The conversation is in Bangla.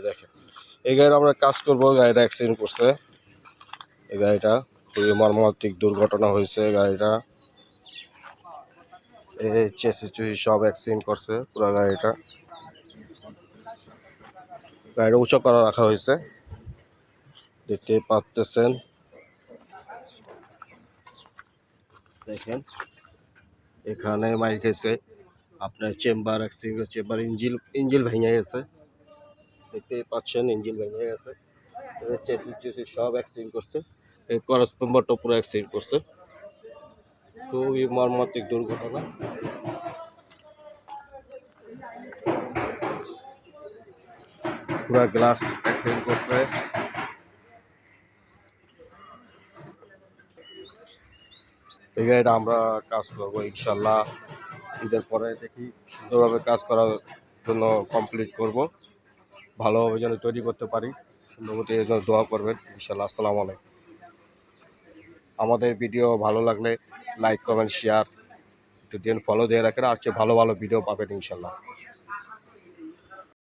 দেখেন এই গাড়ির আমরা কাজ করবো। গাড়িটা অ্যাক্সিডেন্ট করছে। এই গাড়িটা খুবই মর্মান্তিক দুর্ঘটনা হয়েছে। গাড়িটা এই চেসি সব অ্যাক্সিডেন্ট করছে। পুরো গাড়িটা উঁচু করা রাখা হয়েছে, দেখতে পাচ্ছেন। দেখেন এখানে মাইর খেয়েছে আপনার চেম্বার অ্যাক্সিডেন্ট, চেম্বার ইঞ্জিল ভেঙে গেছে, দেখতে পাচ্ছেন ইঞ্জিল ভেঙে গেছে। চেসি সব অ্যাক্সিডেন্ট করছে। এই করস নম্বরটা পুরো অ্যাক্সিডেন্ট করছে। খুবই মর্মান্তিক দুর্ঘটনা। পুরো গ্লাস অ্যাক্সিডেন্ট করছে। এই গাড়িটা আমরা কাজ করবো ইনশাল্লাহ ঈদের পরে, দেখি সুন্দরভাবে কাজ করার জন্য কমপ্লিট করব, ভালোভাবে যেন তৈরি করতে পারি। সুন্দর মতো এই জন্য দোয়া করবেন ইনশাল্লাহ। আসসালামু আলাইকুম। আমাদের ভিডিও ভালো লাগলে লাইক কমেন্ট শেয়ার একটু দিন, ফলো দিয়ে রাখেন। আর চেয়ে ভালো ভালো ভিডিও পাবেন ইনশাল্লাহ।